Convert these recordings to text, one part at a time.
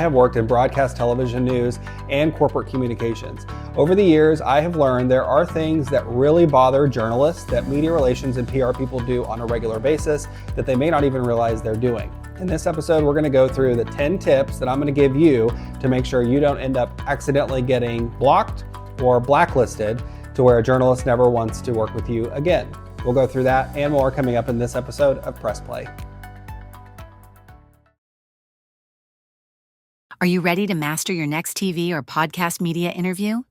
have worked in broadcast television news and corporate communications. Over the years, I have learned there are things that really bother journalists that media relations and PR people do on a regular basis that they may not even realize they're doing. In this episode, we're going to go through the 10 tips that I'm going to give you to make sure you don't end up accidentally getting blocked or blacklisted to where a journalist never wants to work with you again. We'll go through that and more coming up in this episode of Press Play. Are you ready to master your next TV or podcast media interview?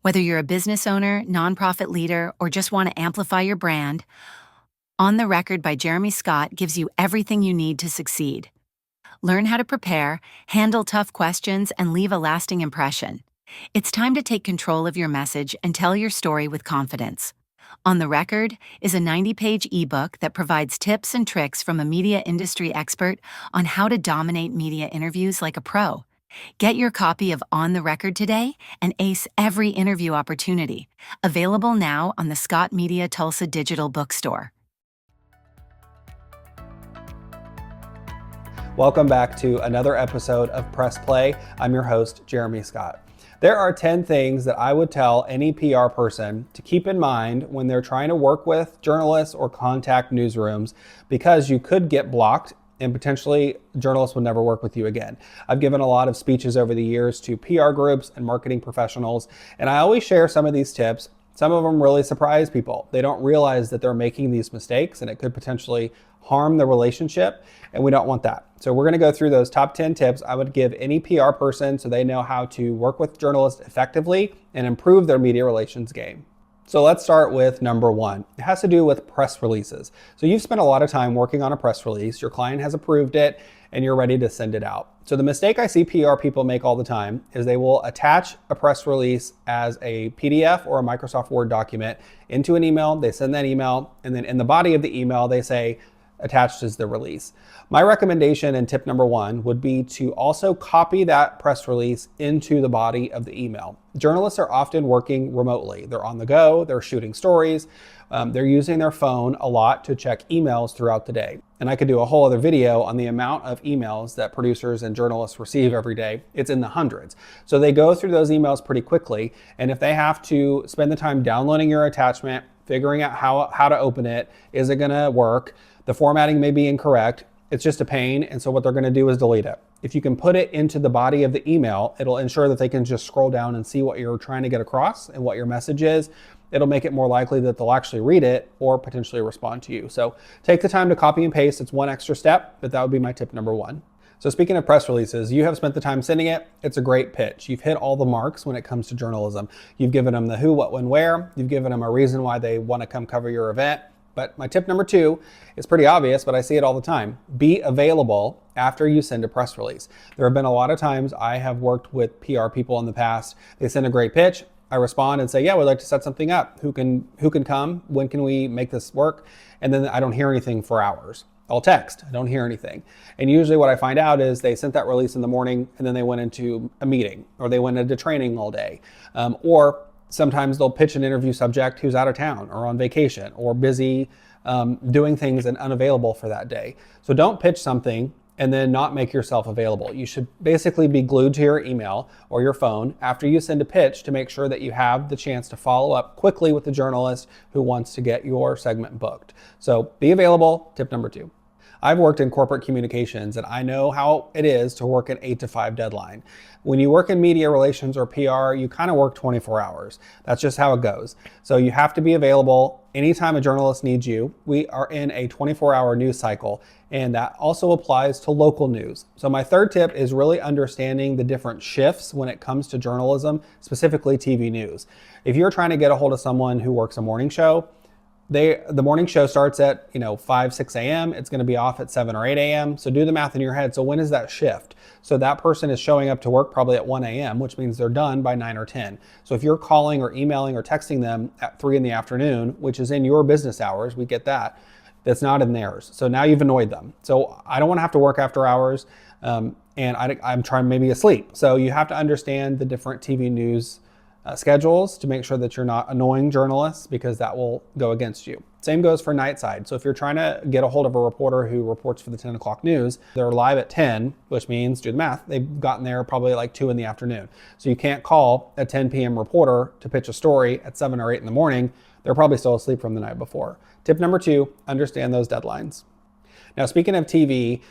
Whether you're a business owner, nonprofit leader, or just want to amplify your brand, On the Record by Jeromee Scot gives you everything you need to succeed. Learn how to prepare, handle tough questions, and leave a lasting impression. It's time to take control of your message and tell your story with confidence. On the Record is a 90-page ebook that provides tips and tricks from a media industry expert on how to dominate media interviews like a pro. Get your copy of On the Record today and ace every interview opportunity. Available now on the Scott Media Tulsa digital bookstore. Welcome back to another episode of Press Play. I'm your host, Jeromee Scot. There are 10 things that I would tell any PR person to keep in mind when they're trying to work with journalists or contact newsrooms, because you could get blocked and potentially journalists will never work with you again. I've given a lot of speeches over the years to PR groups and marketing professionals, and I always share some of these tips. Some of them really surprise people. They don't realize that they're making these mistakes and it could potentially harm the relationship, and we don't want that. So we're going to go through those top 10 tips I would give any PR person so they know how to work with journalists effectively and improve their media relations game. So let's start with number one. It has to do with press releases. So you've spent a lot of time working on a press release, your client has approved it, and you're ready to send it out. So the mistake I see PR people make all the time is they will attach a press release as a PDF or a Microsoft Word document into an email. They send that email, and then in the body of the email, they say, attached is the release. My recommendation and tip number one would be to also copy that press release into the body of the email. Journalists are often working remotely. They're on the go, they're shooting stories, they're using their phone a lot to check emails throughout the day. And I could do a whole other video on the amount of emails that producers and journalists receive every day. It's in the hundreds. So they go through those emails pretty quickly. And if they have to spend the time downloading your attachment, figuring out how to open it, is it gonna work? The formatting may be incorrect. It's just a pain. And so what they're going to do is delete it. If you can put it into the body of the email, it'll ensure that they can just scroll down and see what you're trying to get across and what your message is. It'll make it more likely that they'll actually read it or potentially respond to you. So take the time to copy and paste. It's one extra step, but that would be my tip number one. So speaking of press releases, you have spent the time sending it. It's a great pitch. You've hit all the marks when it comes to journalism. You've given them the who, what, when, where. You've given them a reason why they want to come cover your event. But my tip number two is pretty obvious, but I see it all the time. Be available after you send a press release. There have been a lot of times I have worked with PR people in the past. They send a great pitch. I respond and say, yeah, we'd like to set something up. Who can come? When can we make this work? And then I don't hear anything for hours. I'll text, I don't hear anything. And usually what I find out is they sent that release in the morning and then they went into a meeting or they went into training all day. Or sometimes they'll pitch an interview subject who's out of town or on vacation or busy doing things and unavailable for that day. So don't pitch something and then not make yourself available. You should basically be glued to your email or your phone after you send a pitch to make sure that you have the chance to follow up quickly with the journalist who wants to get your segment booked. So be available, tip number two. I've worked in corporate communications and I know how it is to work an 8 to 5 deadline. When you work in media relations or PR, you kind of work 24 hours. That's just how it goes. So you have to be available anytime a journalist needs you. We are in a 24-hour news cycle, and that also applies to local news. So my third tip is really understanding the different shifts when it comes to journalism, specifically TV news. If you're trying to get a hold of someone who works a morning show, the morning show starts at 5, 6 a.m. It's going to be off at 7 or 8 a.m. So do the math in your head. So when is that shift? So that person is showing up to work probably at 1 a.m., which means they're done by 9 or 10. So if you're calling or emailing or texting them at 3 in the afternoon, which is in your business hours, we get that, that's not in theirs. So now you've annoyed them. So I don't want to have to work after hours, and I'm trying maybe asleep. So you have to understand the different TV news schedules to make sure that you're not annoying journalists, because that will go against you. Same goes for night side. So if you're trying to get a hold of a reporter who reports for the 10 o'clock news, they're live at 10, which means, do the math, they've gotten there probably like 2 in the afternoon. So you can't call a 10 p.m. reporter to pitch a story at 7 or 8 in the morning. They're probably still asleep from the night before. Tip number 2, understand those deadlines. Now, speaking of TV,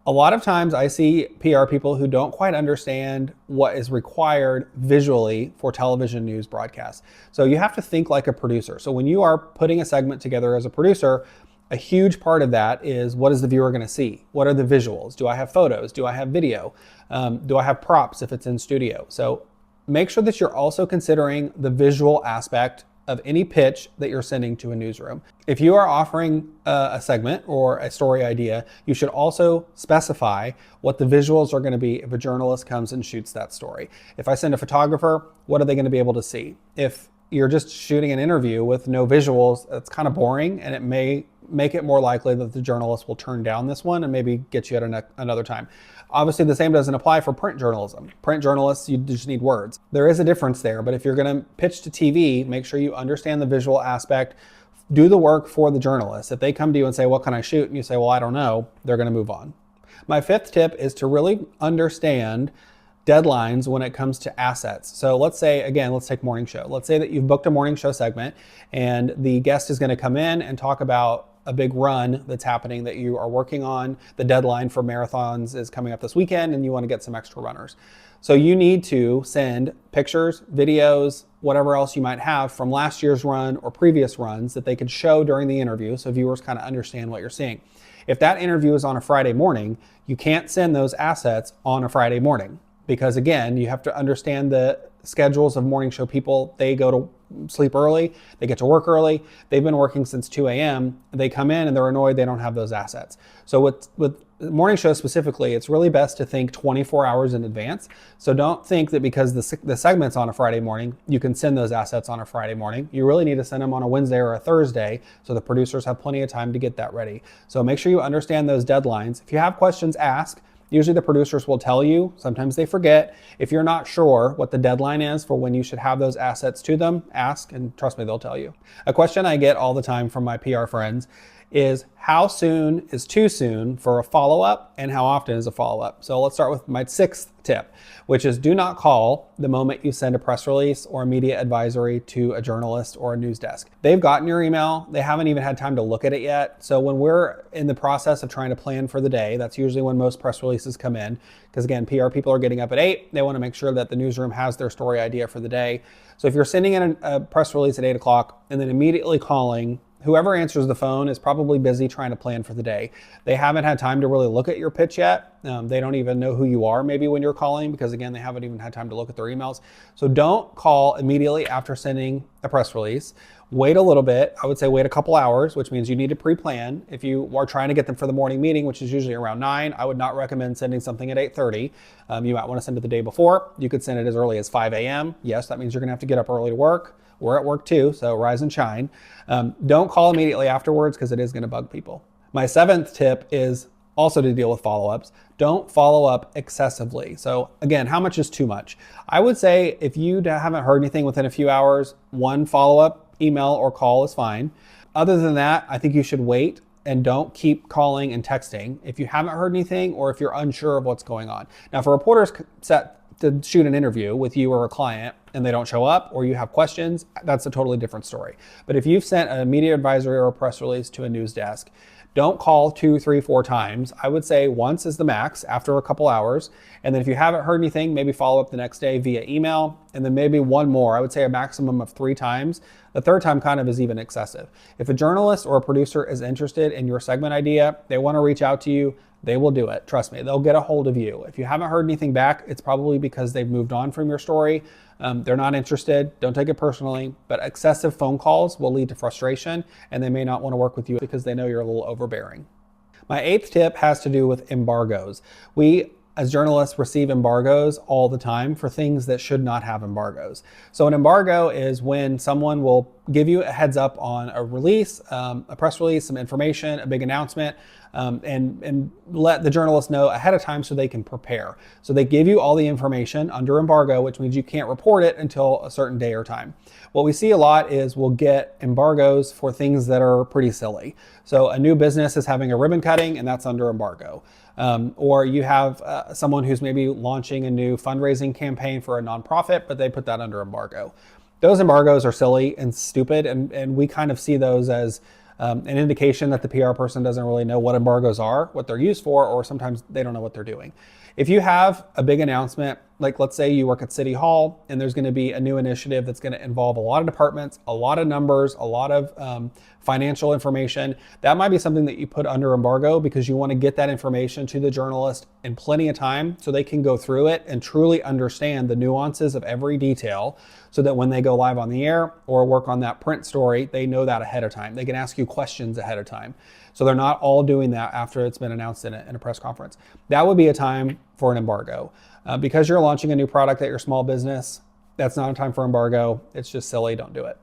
a lot of times I see PR people who don't quite understand what is required visually for television news broadcasts. So you have to think like a producer. So when you are putting a segment together as a producer, a huge part of that is, what is the viewer going to see? What are the visuals? Do I have photos? Do I have video? Do I have props if it's in studio? So make sure that you're also considering the visual aspect of any pitch that you're sending to a newsroom. If you are offering a segment or a story idea, you should also specify what the visuals are going to be if a journalist comes and shoots that story. If I send a photographer, what are they going to be able to see? If you're just shooting an interview with no visuals, that's kind of boring, and it may make it more likely that the journalist will turn down this one and maybe get you at another time. Obviously, the same doesn't apply for print journalism. Print journalists, you just need words. There is a difference there, but if you're going to pitch to TV, make sure you understand the visual aspect. Do the work for the journalist. If they come to you and say, what can I shoot? And you say, well, I don't know, they're going to move on. My 5th tip is to really understand deadlines when it comes to assets. So let's say, again, let's take morning show. Let's say that you've booked a morning show segment and the guest is going to come in and talk about a big run that's happening that you are working on. The deadline for marathons is coming up this weekend and you want to get some extra runners. So you need to send pictures, videos, whatever else you might have from last year's run or previous runs that they could show during the interview so viewers kind of understand what you're seeing. If that interview is on a Friday morning, you can't send those assets on a Friday morning, because again, you have to understand the schedules of morning show people. They go to sleep early, they get to work early, they've been working since 2 a.m., they come in and they're annoyed they don't have those assets. So with morning shows specifically, it's really best to think 24 hours in advance. So don't think that because the segment's on a Friday morning, you can send those assets on a Friday morning. You really need to send them on a Wednesday or a Thursday so the producers have plenty of time to get that ready. So make sure you understand those deadlines. If you have questions, ask. Usually the producers will tell you. Sometimes they forget. If you're not sure what the deadline is for when you should have those assets to them, ask, and trust me, they'll tell you. A question I get all the time from my PR friends is, how soon is too soon for a follow-up and how often is a follow-up? So let's start with my 6th tip, which is, do not call the moment you send a press release or a media advisory to a journalist or a news desk. They've gotten your email. They haven't even had time to look at it yet. So when we're in the process of trying to plan for the day, that's usually when most press releases come in. Because again, PR people are getting up at 8. They want to make sure that the newsroom has their story idea for the day. So if you're sending in a press release at 8 o'clock and then immediately calling, whoever answers the phone is probably busy trying to plan for the day. They haven't had time to really look at your pitch yet. They don't even know who you are maybe when you're calling, because again, they haven't even had time to look at their emails. So don't call immediately after sending a press release. Wait a little bit. I would say wait a couple hours, which means you need to pre-plan. If you are trying to get them for the morning meeting, which is usually around 9, I would not recommend sending something at 8:30. You might want to send it the day before. You could send it as early as 5 a.m. Yes, that means you're going to have to get up early to work. We're at work too, so rise and shine. Don't call immediately afterwards, because it is going to bug people. My 7th tip is also to deal with follow-ups. Don't follow up excessively. So again, how much is too much? I would say if you haven't heard anything within a few hours, one follow-up email or call is fine. Other than that, I think you should wait and don't keep calling and texting if you haven't heard anything or if you're unsure of what's going on. Now, for reporters set to shoot an interview with you or a client and they don't show up, or you have questions, that's a totally different story. But if you've sent a media advisory or a press release to a news desk, don't call 2, 3, 4 times. I would say once is the max after a couple hours. And then if you haven't heard anything, maybe follow up the next day via email, and then maybe one more. I would say a maximum of 3 times. The 3rd time kind of is even excessive. If a journalist or a producer is interested in your segment idea, they want to reach out to you, they will do it. Trust me, they'll get a hold of you. If you haven't heard anything back, it's probably because they've moved on from your story. They're not interested. Don't take it personally, but excessive phone calls will lead to frustration, and they may not want to work with you because they know you're a little overbearing. My 8th tip has to do with embargoes. We, as journalists, receive embargoes all the time for things that should not have embargoes. So an embargo is when someone will give you a heads up on a release, a press release, some information, a big announcement, and let the journalists know ahead of time so they can prepare. So they give you all the information under embargo, which means you can't report it until a certain day or time. What we see a lot is we'll get embargoes for things that are pretty silly. So a new business is having a ribbon cutting and that's under embargo. Or you have someone who's maybe launching a new fundraising campaign for a nonprofit, but they put that under embargo. Those embargoes are silly and stupid, and we kind of see those as an indication that the PR person doesn't really know what embargoes are, what they're used for, or sometimes they don't know what they're doing. If you have a big announcement, like let's say you work at City Hall and there's going to be a new initiative that's going to involve a lot of departments, a lot of numbers, a lot of financial information, that might be something that you put under embargo because you want to get that information to the journalist in plenty of time so they can go through it and truly understand the nuances of every detail so that when they go live on the air or work on that print story, they know that ahead of time. They can ask you questions ahead of time. So they're not all doing that after it's been announced in a press conference. That would be a time for an embargo. Because you're launching a new product at your small business, that's not a time for embargo. It's just silly, don't do it.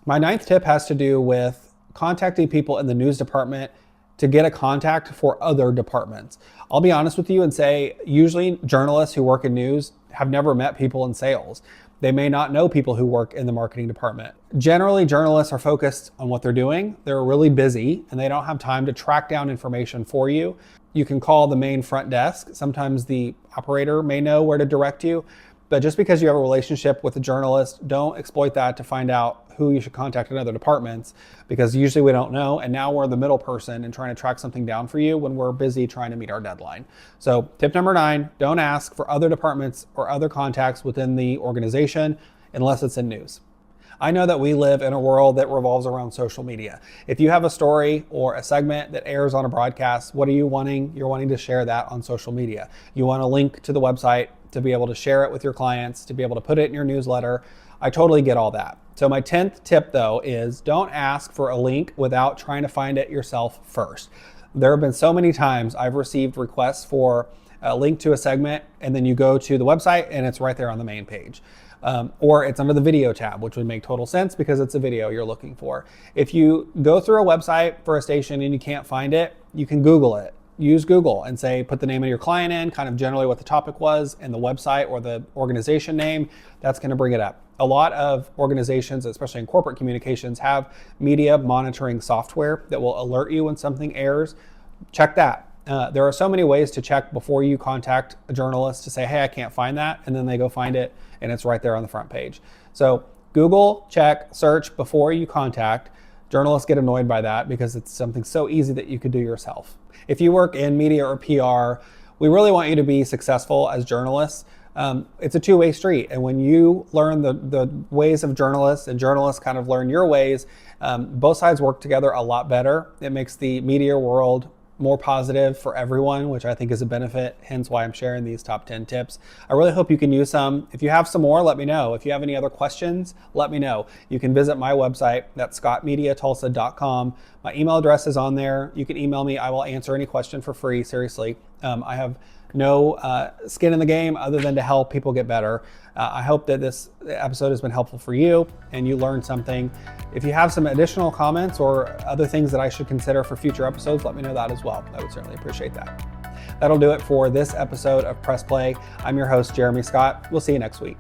My ninth tip has to do with contacting people in the news department to get a contact for other departments. I'll be honest with you and say, usually journalists who work in news have never met people in sales. They may not know people who work in the marketing department. Generally, journalists are focused on what they're doing. They're really busy and they don't have time to track down information for you. You can call the main front desk. Sometimes the operator may know where to direct you, but just because you have a relationship with a journalist, don't exploit that to find out who you should contact in other departments, because usually we don't know. And now we're the middle person and trying to track something down for you when we're busy trying to meet our deadline. So tip number 9, don't ask for other departments or other contacts within the organization unless it's in news. I know that we live in a world that revolves around social media. If you have a story or a segment that airs on a broadcast, what are you wanting? You're wanting to share that on social media. You want a link to the website to be able to share it with your clients, to be able to put it in your newsletter. I totally get all that. So my 10th tip though is don't ask for a link without trying to find it yourself first. There have been so many times I've received requests for a link to a segment and then you go to the website and it's right there on the main page. Or it's under the video tab, which would make total sense because it's a video you're looking for. If you go through a website for a station and you can't find it, you can Google it. Use Google and say, put the name of your client in, kind of generally what the topic was, and the website or the organization name. That's going to bring it up. A lot of organizations, especially in corporate communications, have media monitoring software that will alert you when something airs. Check that. There are so many ways to check before you contact a journalist to say, hey, I can't find that. And then they go find it and it's right there on the front page. So Google, check, search before you contact. Journalists get annoyed by that because it's something so easy that you could do yourself. If you work in media or PR, we really want you to be successful as journalists. It's a two-way street. And when you learn the ways of journalists and journalists kind of learn your ways, both sides work together a lot better. It makes the media world more positive for everyone, which I think is a benefit, hence why I'm sharing these top 10 tips. I really hope you can use some. If you have some more, let me know. If you have any other questions, let me know. You can visit my website, that's scotmediatulsa.com. My email address is on there. You can email me. I will answer any question for free, seriously. I have no skin in the game other than to help people get better. I hope that this episode has been helpful for you and you learned something. If you have some additional comments or other things that I should consider for future episodes, let me know that as well. I would certainly appreciate that. That'll do it for this episode of Press Play. I'm your host, Jeromee Scot. We'll see you next week.